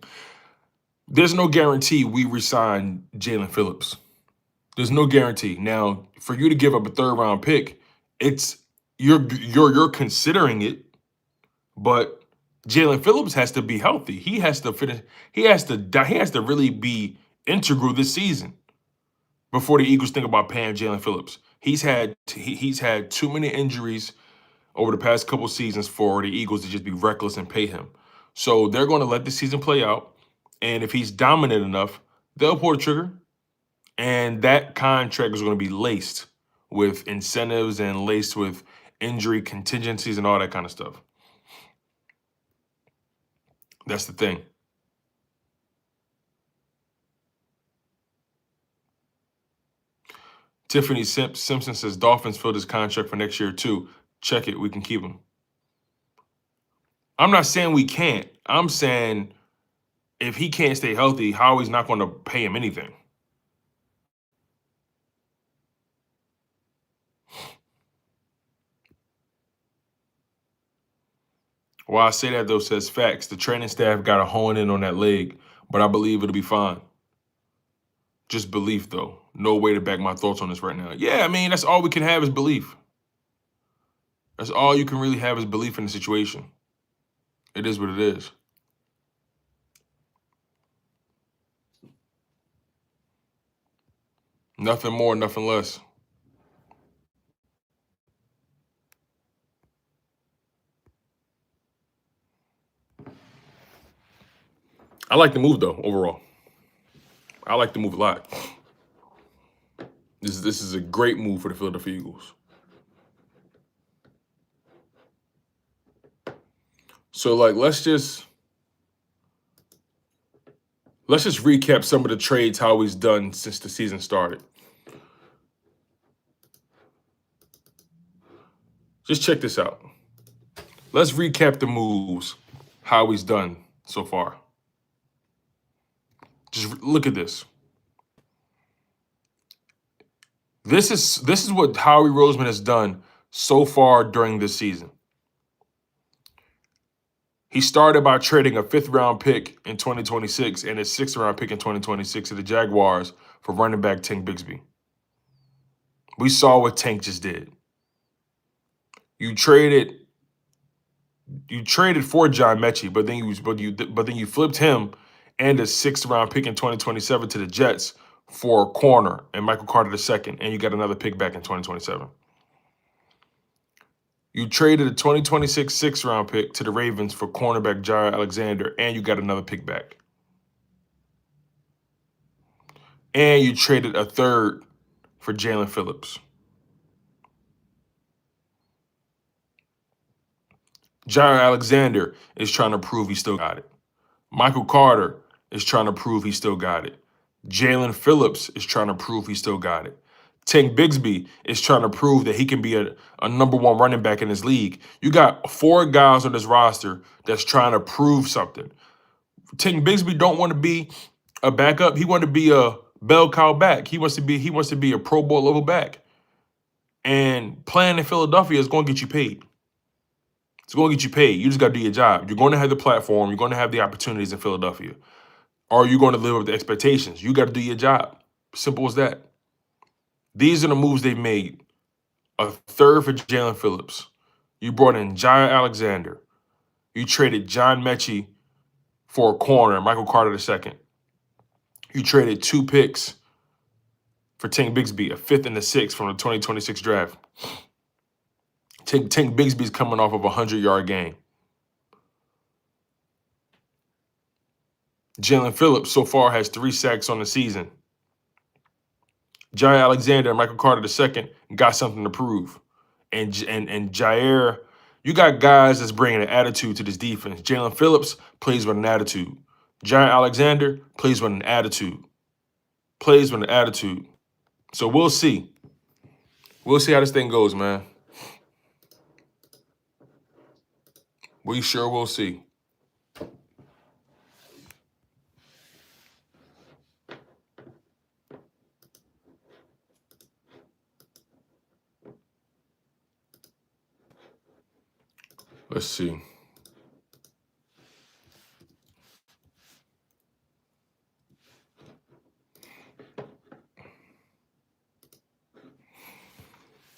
There's no guarantee we resign Jaelan Phillips. There's no guarantee. Now, for you to give up a 3rd round pick, you're considering it, but Jaelan Phillips has to be healthy. He has to finish. He has to really be integral this season before the Eagles think about paying Jaelan Phillips. He's had too many injuries over the past couple seasons for the Eagles to just be reckless and pay him. So they're going to let the season play out, and if he's dominant enough, they'll pull the trigger, and that contract is going to be laced with incentives and laced with injury contingencies and all that kind of stuff. That's the thing. Tiffany Simpson says Dolphins filled his contract for next year too. Check it. We can keep him. I'm not saying we can't. I'm saying if he can't stay healthy, Howie's not going to pay him anything. Well, I say that, though, says facts. The training staff got to hone in on that leg, but I believe it'll be fine. Just belief, though. No way to back my thoughts on this right now. Yeah, I mean, that's all we can have is belief. That's all you can really have is belief in the situation. It is what it is. Nothing more, nothing less. I like the move, though, overall. I like the move a lot. This is a great move for the Philadelphia Eagles. So, like, let's just recap some of the trades Howie's done since the season started. Just check this out. Let's recap the moves Howie's done so far. Just look at this. This is what Howie Roseman has done so far during this season. He started by trading a 5th-round pick in 2026 and a 6th-round pick in 2026 to the Jaguars for running back Tank Bigsby. We saw what Tank just did. You traded for John Mechie, but then you flipped him and a 6th-round pick in 2027 to the Jets for a corner and Michael Carter II, and you got another pick back in 2027. You traded a 2026 6th-round pick to the Ravens for cornerback Jaelan Alexander, and you got another pick back. And you traded a 3rd for Jaelan Phillips. Jaelan Alexander is trying to prove he still got it. Michael Carter is trying to prove he still got it. Jaelan Phillips is trying to prove he still got it. Tank Bigsby is trying to prove that he can be a number 1 running back in this league. You got 4 guys on this roster that's trying to prove something. Tank Bigsby don't want to be a backup. He wants to be a bell cow back. He wants to be a Pro Bowl level back. And playing in Philadelphia is going to get you paid. It's going to get you paid. You just got to do your job. You're going to have the platform. You're going to have the opportunities in Philadelphia. Are you going to live up to expectations? You got to do your job. Simple as that. These are the moves they've made. A 3rd for Jaelan Phillips. You brought in Jaelan Alexander. You traded John Mechie for a corner, Michael Carter II. You traded 2 picks for Tank Bigsby, a 5th and a 6th from the 2026 draft. Tank Bigsby's coming off of a 100-yard game. Jaelan Phillips so far has 3 sacks on the season. Jaelan Alexander and Michael Carter II got something to prove. And Jair, you got guys that's bringing an attitude to this defense. Jaelan Phillips plays with an attitude. Jaelan Alexander plays with an attitude. So we'll see. We'll see how this thing goes, man. We sure will see. Let's see.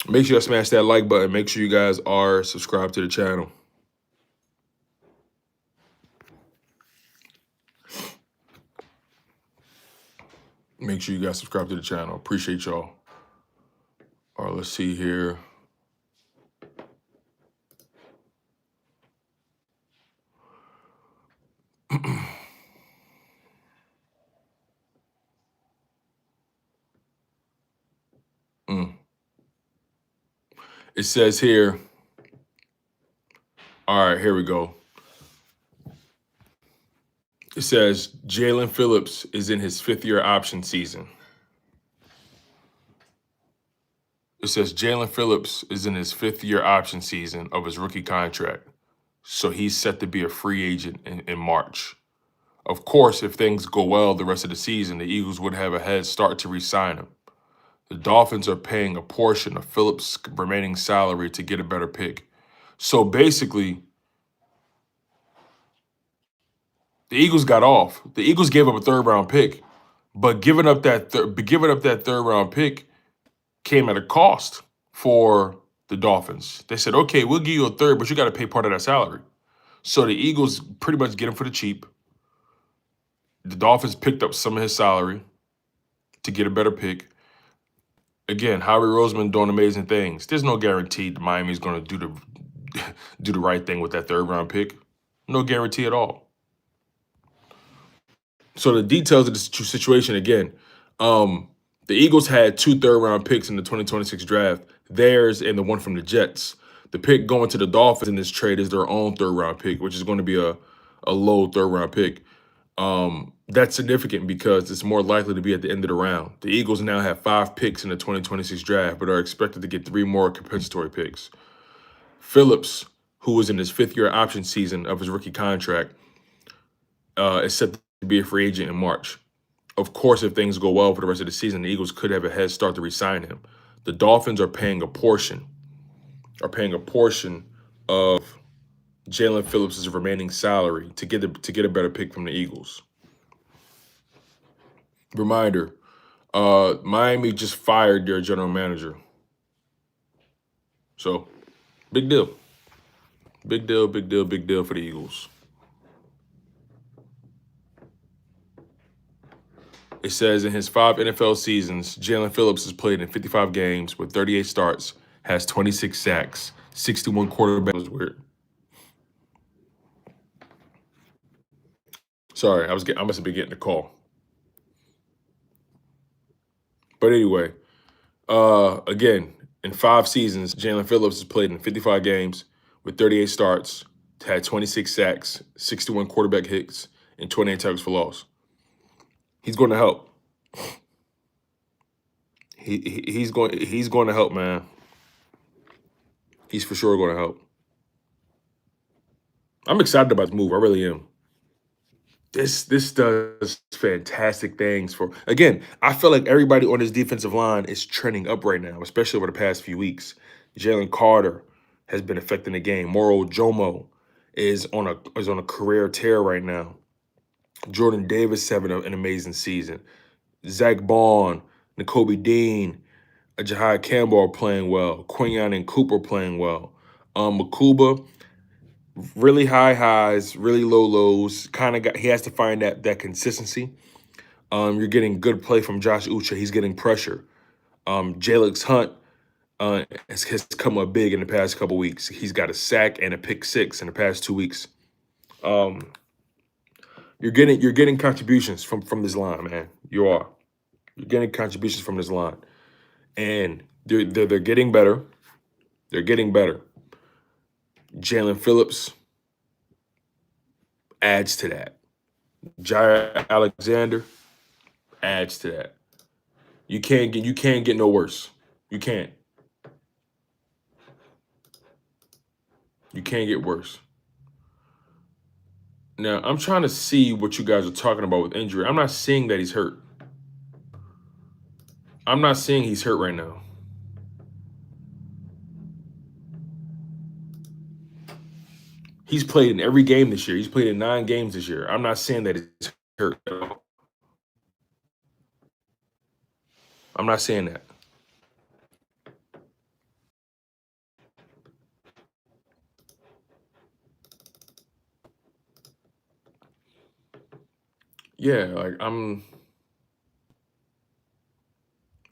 Make sure you smash that like button. Make sure you guys are subscribed to the channel. Make sure you guys subscribe to the channel. Appreciate y'all. All right, let's see here. It says here, all right, here we go. It says Jaelan Phillips is in his 5th-year option season. It says Jaelan Phillips is in his 5th-year option season of his rookie contract. So he's set to be a free agent in March. Of course, if things go well the rest of the season, the Eagles would have a head start to re-sign him. The Dolphins are paying a portion of Phillips' remaining salary to get a better pick. So basically, the Eagles got off. The Eagles gave up a third-round pick, but giving up that third-round pick came at a cost for the Dolphins. They said, "Okay, we'll give you a third, but you got to pay part of that salary." So the Eagles pretty much get him for the cheap. The Dolphins picked up some of his salary to get a better pick. Again, Howie Roseman doing amazing things. There's no guarantee that Miami's going to do the right thing with that third-round pick. No guarantee at all. So the details of this situation again, the Eagles had 2 third-round picks in the 2026 draft, theirs and the one from the Jets. The pick going to the Dolphins in this trade is their own third-round pick, which is going to be a low third-round pick. That's significant because it's more likely to be at the end of the round. The Eagles now have 5 picks in the 2026 draft, but are expected to get 3 more compensatory picks. Phillips, who was in his 5th-year option season of his rookie contract, is set to be a free agent in March. Of course, if things go well for the rest of the season, the Eagles could have a head start to re-sign him. The Dolphins are paying a portion of Jaelan Phillips' remaining salary to get a better pick from the Eagles. Reminder, Miami just fired their general manager. So, big deal. Big deal for the Eagles. It says in his 5 NFL seasons, Jaelan Phillips has played in 55 games with 38 starts, has 26 sacks, 61 quarterback. Was weird. Sorry, I must have been getting the call. But anyway, again, in 5 seasons, Jaelan Phillips has played in 55 games with 38 starts, had 26 sacks, 61 quarterback hits, and 28 tackles for loss. He's going to help. He's going to help, man. He's for sure going to help. I'm excited about the move. I really am. This does fantastic things for. Again, I feel like everybody on this defensive line is trending up right now, especially over the past few weeks. Jalen Carter has been affecting the game. Moro Jomo is on a career tear right now. Jordan Davis having an amazing season. Zack Baun, N'Kobe Dean, Jihaad Campbell are playing well. Quinyon and Cooper playing well. Makuba, really high highs, really low lows. He has to find that consistency. You're getting good play from Josh Uche. He's getting pressure. Jalen Hunt has come up big in the past couple weeks. He's got a sack and a pick 6 in the past 2 weeks. You're getting contributions from this line, man. You are. You're getting contributions from this line, and they're getting better. They're getting better. Jaelan Phillips adds to that. Jair Alexander adds to that. You can't get no worse. You can't. You can't get worse. Now, I'm trying to see what you guys are talking about with injury. I'm not seeing that he's hurt. I'm not seeing he's hurt right now. He's played in every game this year. He's played in 9 games this year. I'm not saying that he's hurt at all. I'm not saying that. Yeah, like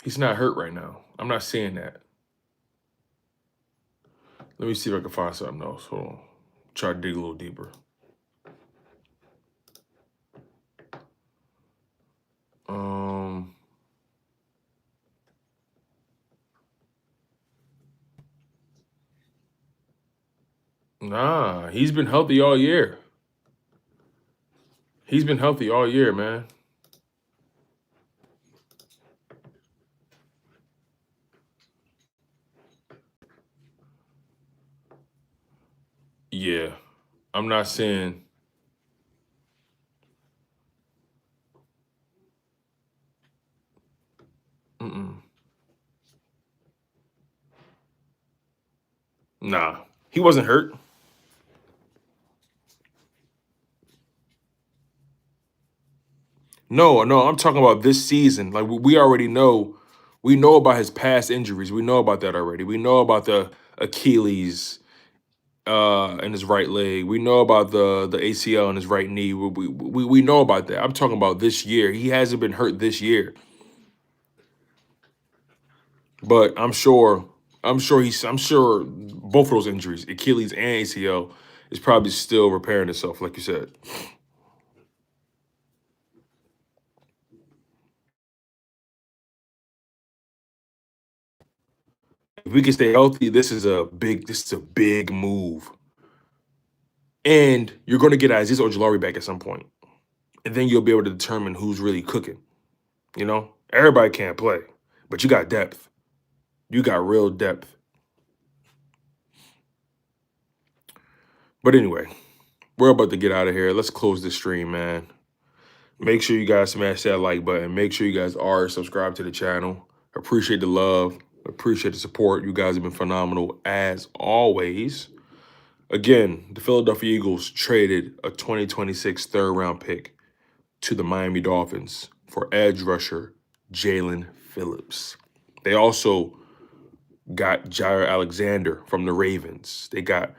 he's not hurt right now. I'm not saying that. Let me see if I can find something else. Hold on. Try to dig a little deeper. Nah, he's been healthy all year. He's been healthy all year, man. Yeah, I'm not saying. Nah, he wasn't hurt. No, no, I'm talking about this season. Like we already know, we know about his past injuries. We know about that already. We know about the Achilles in his right leg. We know about the ACL in his right knee. We know about that. I'm talking about this year. He hasn't been hurt this year, but I'm sure both of those injuries, Achilles and ACL, is probably still repairing itself, like you said. If we can stay healthy, this is a big move. And you're going to get Aziz Ojulari back at some point. And then you'll be able to determine who's really cooking. You know, everybody can't play, but you got depth. You got real depth. But anyway, we're about to get out of here. Let's close this stream, man. Make sure you guys smash that like button. Make sure you guys are subscribed to the channel. Appreciate the love. Appreciate the support. You guys have been phenomenal as always. Again, the Philadelphia Eagles traded a 2026 third-round pick to the Miami Dolphins for edge rusher Jaelan Phillips. They also got Jair Alexander from the Ravens. They got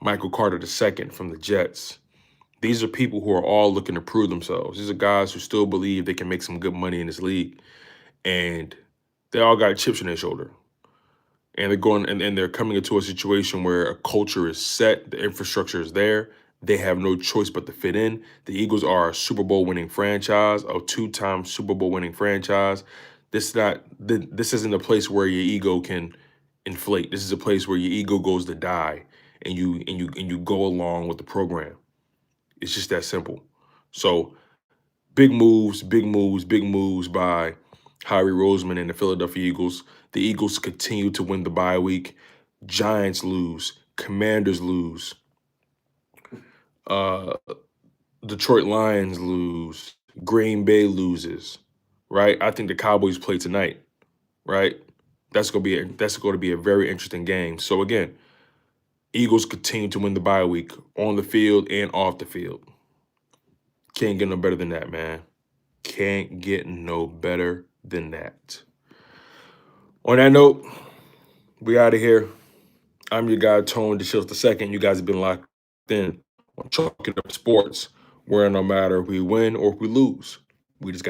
Michael Carter II from the Jets. These are people who are all looking to prove themselves. These are guys who still believe they can make some good money in this league. And they all got chips on their shoulder. And they're going and they're coming into a situation where a culture is set, the infrastructure is there. They have no choice but to fit in. The Eagles are a Super Bowl winning franchise, a two-time Super Bowl winning franchise. This isn't a place where your ego can inflate. This is a place where your ego goes to die and you go along with the program. It's just that simple. So big moves, big moves, big moves by Howie Roseman and the Philadelphia Eagles. The Eagles continue to win the bye week. Giants lose. Commanders lose. Detroit Lions lose. Green Bay loses. Right? I think the Cowboys play tonight. Right? That's going to be a very interesting game. So again, Eagles continue to win the bye week on the field and off the field. Can't get no better than that, man. Can't get no better than that. On that note, we out of here. I'm your guy, Tone DeShields II. You guys have been locked in on Chalking Up Sports, where no matter if we win or if we lose, we just got